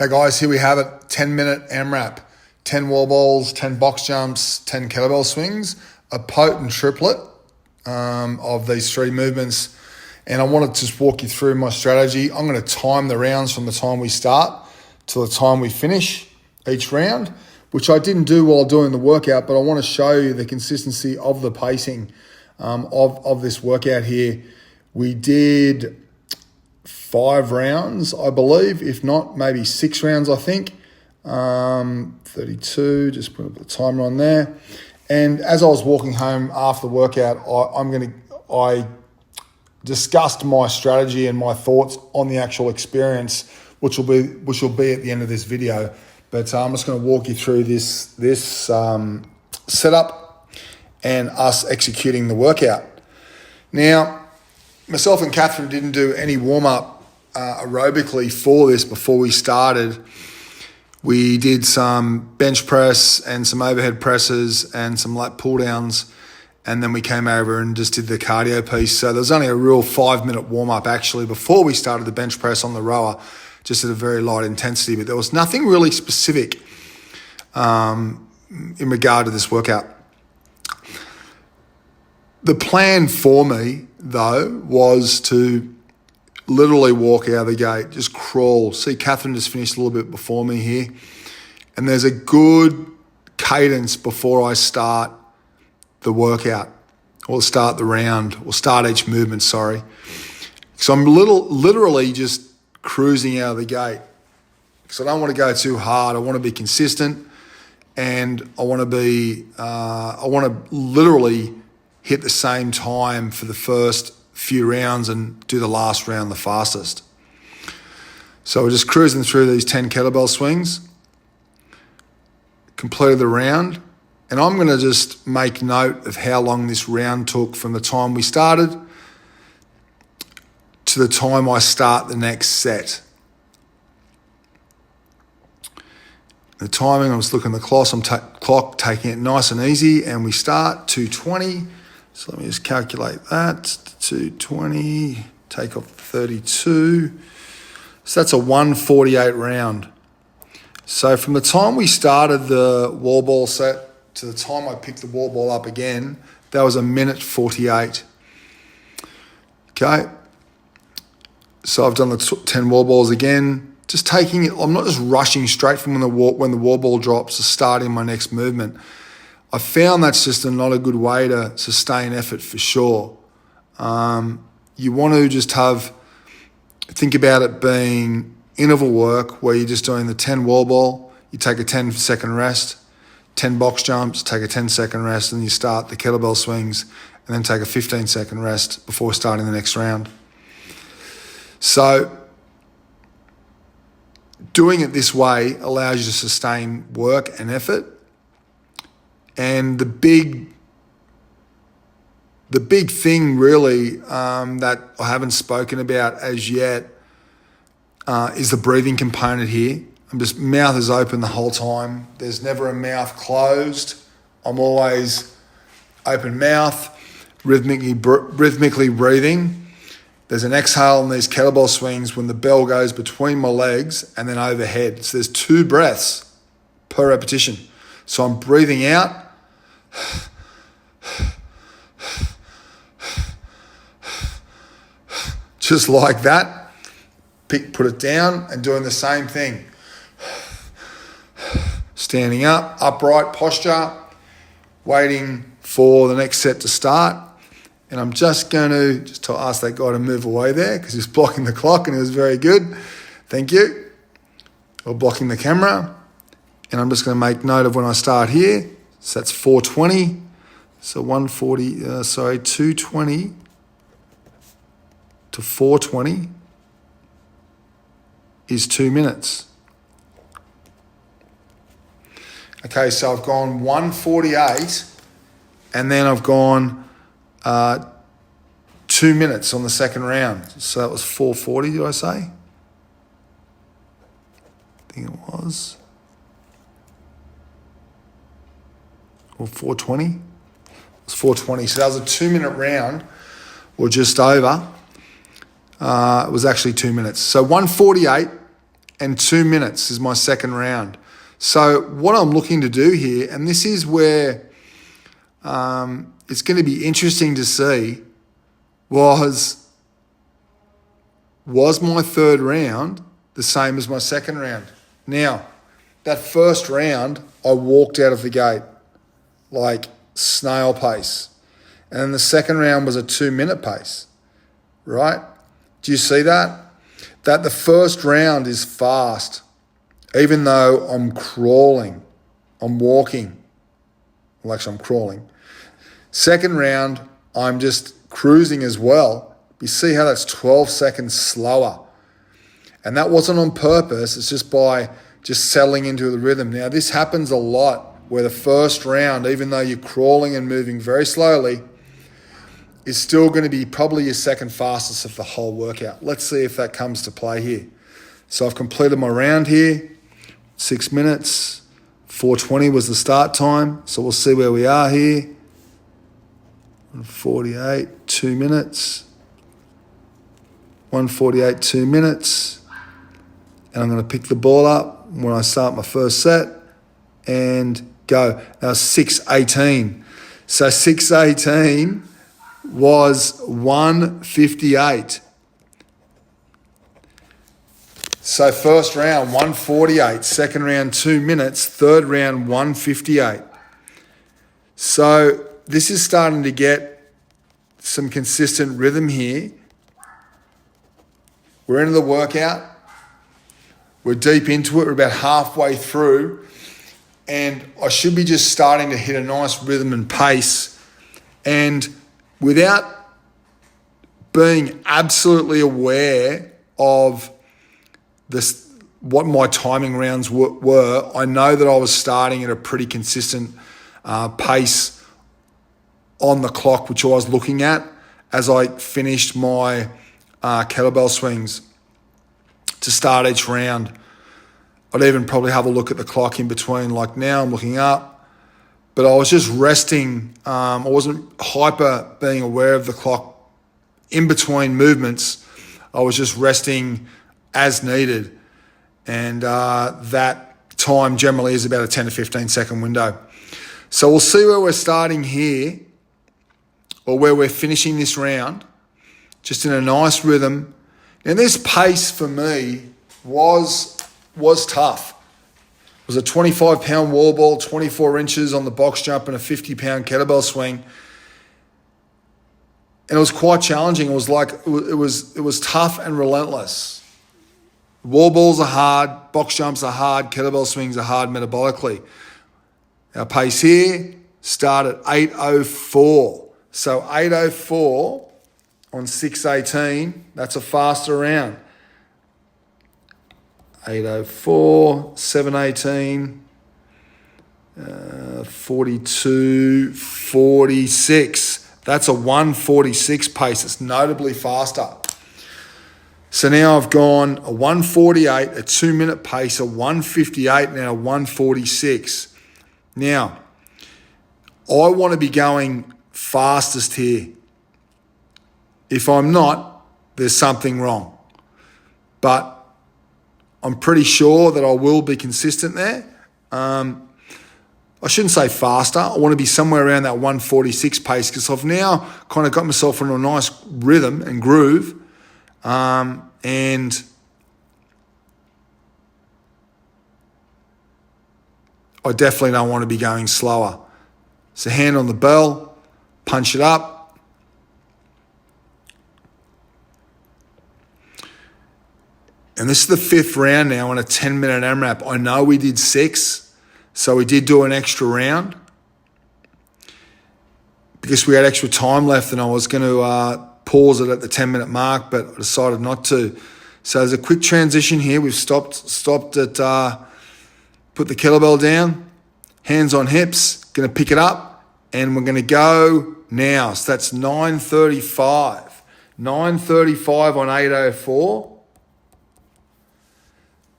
Okay guys, here we have it, 10-minute AMRAP, 10 wall balls, 10 box jumps, 10 kettlebell swings, a potent triplet of these three movements. And I want to just walk you through my strategy. I'm going to time the rounds from the time we start to the time we finish each round, which I didn't do while doing the workout, but I want to show you the consistency of the pacing of this workout here. We did 5 rounds, I believe, if not, maybe 6 rounds, I think. 32, just put the timer on there. And as I was walking home after the workout, I discussed my strategy and my thoughts on the actual experience, which will be at the end of this video. But I'm just going to walk you through this setup and us executing the workout. Now, myself and Catherine didn't do any warm-up aerobically for this before we started. We did some bench press and some overhead presses and some lat pull downs, and then we came over and just did the cardio piece. So there was only a real 5-minute warm-up actually before we started the bench press on the rower, just at a very light intensity, but there was nothing really specific in regard to this workout. The plan for me, though, was to literally walk out of the gate, just crawl. See, Catherine just finished a little bit before me here. And there's a good cadence before I start the workout or start the round or start each movement, sorry. So I'm literally just cruising out of the gate because I don't want to go too hard. I want to be consistent, and I want to literally hit the same time for the first few rounds and do the last round the fastest. So we're just cruising through these 10 kettlebell swings, completed the round, and I'm going to just make note of how long this round took from the time we started to the time I start the next set. The timing, I'm just looking at the clock, taking it nice and easy, and we start 2:20. So let me just calculate that. 220, take off 32. So that's a 148 round. So from the time we started the wall ball set to the time I picked the wall ball up again, that was 1:48. Okay. So I've done the 10 wall balls again. Just taking it, I'm not just rushing straight from when the wall ball drops to starting my next movement. I found that's just not a good way to sustain effort for sure. You want to just think about it being interval work where you're just doing the 10 wall ball, you take a 10-second rest, 10 box jumps, take a 10-second rest, and you start the kettlebell swings and then take a 15-second rest before starting the next round. So doing it this way allows you to sustain work and effort. And the big thing really that I haven't spoken about as yet is the breathing component here. I'm just, mouth is open the whole time. There's never a mouth closed. I'm always open mouth, rhythmically breathing. There's an exhale in these kettlebell swings when the bell goes between my legs and then overhead. So there's 2 breaths per repetition. So I'm breathing out, just like that. Put it down and doing the same thing. Standing up, upright posture, waiting for the next set to start. And I'm just going to ask that guy to move away there because he's blocking the clock, and it was very good. Thank you. Or blocking the camera. And I'm just going to make note of when I start here. So that's 4:20. So 2:20 to 4:20 is 2 minutes. Okay, so I've gone 1:48, and then I've gone 2 minutes on the second round. So that was 4:40, did I say? I think it was. Or 4:20. It was 4:20. So that was a 2-minute round, or just over. It was actually 2 minutes. So 1:48, and 2 minutes is my second round. So what I'm looking to do here, and this is where it's going to be interesting to see, was my third round the same as my second round? Now, that first round, I walked out of the gate like snail pace. And then the second round was a 2-minute pace, right? Do you see that? That the first round is fast, even though I'm crawling, I'm walking. Well, actually, I'm crawling. Second round, I'm just cruising as well. You see how that's 12 seconds slower. And that wasn't on purpose. It's just by just settling into the rhythm. Now, this happens a lot where the first round, even though you're crawling and moving very slowly, is still going to be probably your second fastest of the whole workout. Let's see if that comes to play here. So I've completed my round here, 6 minutes, 4:20 was the start time. So we'll see where we are here. 1:48, 2 minutes. 1:48, 2 minutes. And I'm going to pick the ball up when I start my first set and go. Now 6:18. So 6:18 was 1:58. So first round, 1:48. Second round, 2 minutes. Third round, 1:58. So this is starting to get some consistent rhythm here. We're into the workout. We're deep into it. We're about halfway through. And I should be just starting to hit a nice rhythm and pace. And without being absolutely aware of this, what my timing rounds were, I know that I was starting at a pretty consistent pace on the clock, which I was looking at as I finished my kettlebell swings to start each round. I'd even probably have a look at the clock in between. Like now I'm looking up, but I was just resting. I wasn't hyper being aware of the clock in between movements. I was just resting as needed. And that time generally is about a 10 to 15 second window. So we'll see where we're starting here, or where we're finishing this round, just in a nice rhythm. And this pace for me was tough. It was a 25-pound wall ball, 24 inches on the box jump, and a 50-pound kettlebell swing. And it was quite challenging. It was like it was tough and relentless. Wall balls are hard, box jumps are hard, kettlebell swings are hard metabolically. Our pace here start at 8:04. So 8:04 on 6:18, that's a faster round. 8:04, 7:18, 42, 46. That's a 1:46 pace. It's notably faster. So now I've gone a 1:48, a 2-minute pace, a 1:58, and a 1:46. Now, I want to be going fastest here. If I'm not, there's something wrong. But I'm pretty sure that I will be consistent there. I shouldn't say faster. I want to be somewhere around that 1:46 pace, because I've now kind of got myself in a nice rhythm and groove. And I definitely don't want to be going slower. So hand on the bell, punch it up. And this is the 5th round now on a 10-minute AMRAP. I know we did 6, so we did do an extra round because we had extra time left, and I was going to pause it at the 10-minute mark, but I decided not to. So there's a quick transition here. We've stopped at, put the kettlebell down, hands on hips, going to pick it up, and we're going to go now. So that's 9:35. 9:35 on 8:04.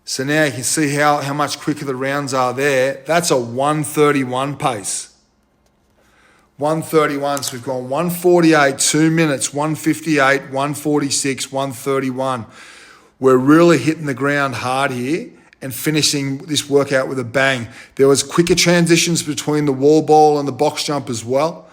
So now you can see how much quicker the rounds are there. That's a 1:31 pace. 1:31, so we've gone 1:48, 2 minutes, 1:58, 1:46, 1:31. We're really hitting the ground hard here and finishing this workout with a bang. There was quicker transitions between the wall ball and the box jump as well,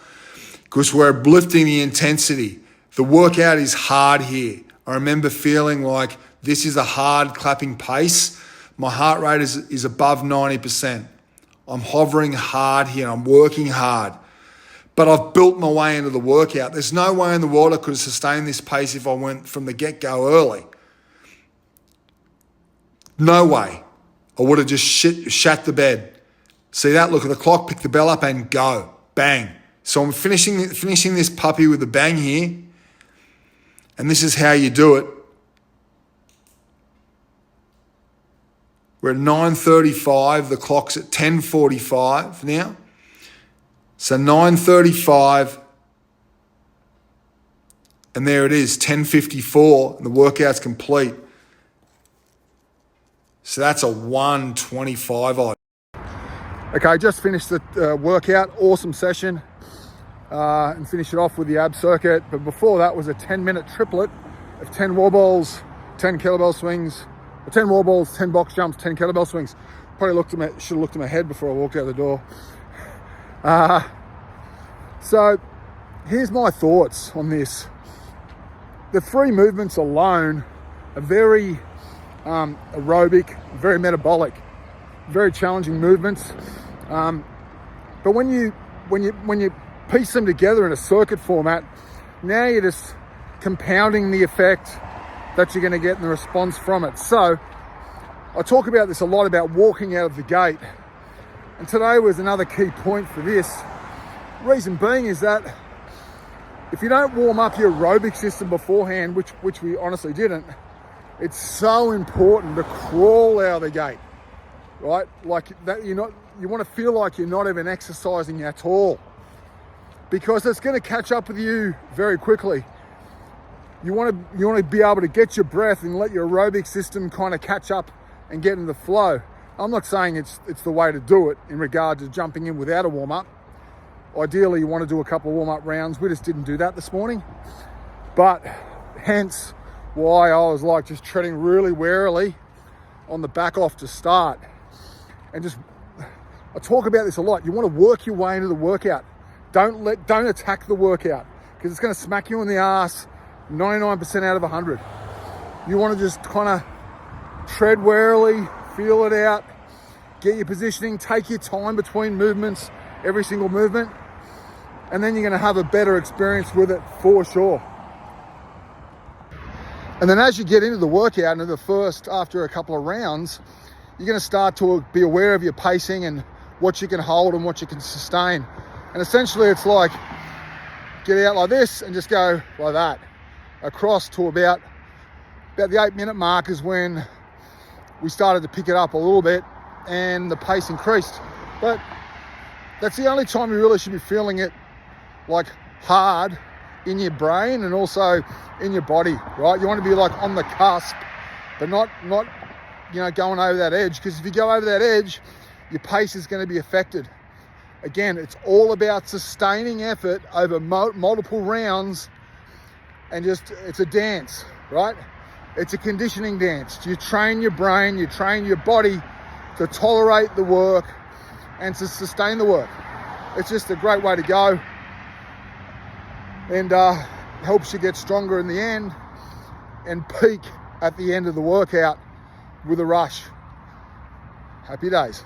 because we're lifting the intensity. The workout is hard here. I remember feeling like this is a hard clapping pace. My heart rate is above 90%. I'm hovering hard here. I'm working hard. But I've built my way into the workout. There's no way in the world I could have sustained this pace if I went from the get-go early. No way. I would have just shat the bed. See that? Look at the clock, pick the bell up and go. Bang. So I'm finishing this puppy with a bang here. And this is how you do it. We're at 9:35. The clock's at 10:45 now. So 9:35. And there it is, 10:54. And the workout's complete. So that's a 125 odd. Okay, just finished the workout. Awesome session. And finish it off with the ab circuit. But before that was a 10-minute triplet of 10 wall balls, 10 kettlebell swings, 10 wall balls, 10 box jumps, 10 kettlebell swings. Probably should have looked at my head before I walked out the door. So here's my thoughts on this. The 3 movements alone are very aerobic, very metabolic, very challenging movements. But when you piece them together in a circuit format, now you're just compounding the effect that you're going to get in the response from it. So I talk about this a lot, about walking out of the gate. And today was another key point for this. Reason being is that if you don't warm up your aerobic system beforehand, which we honestly didn't, it's so important to crawl out of the gate, right? Like that, you want to feel like you're not even exercising at all, because it's going to catch up with you very quickly. You want to be able to get your breath and let your aerobic system kind of catch up and get in the flow. I'm not saying it's the way to do it in regard to jumping in without a warm-up. Ideally, you want to do a couple of warm-up rounds. We just didn't do that this morning. But hence why I was like just treading really warily on the back off to start. And I talk about this a lot. You want to work your way into the workout. Don't attack the workout, because it's going to smack you in the ass 99% out of 100. You want to just kind of tread warily, feel it out, get your positioning, take your time between movements, every single movement, and then you're going to have a better experience with it for sure. And then as you get into the workout, after a couple of rounds, you're going to start to be aware of your pacing and what you can hold and what you can sustain. And essentially it's like, get out like this and just go like that, across to about the 8-minute mark is when we started to pick it up a little bit and the pace increased. But that's the only time you really should be feeling it like hard in your brain and also in your body, right? You want to be like on the cusp, but not going over that edge, because if you go over that edge, your pace is going to be affected. Again, it's all about sustaining effort over multiple rounds, and it's a dance, right? It's a conditioning dance. You train your brain, you train your body to tolerate the work and to sustain the work. It's just a great way to go, and helps you get stronger in the end and peak at the end of the workout with a rush. Happy days.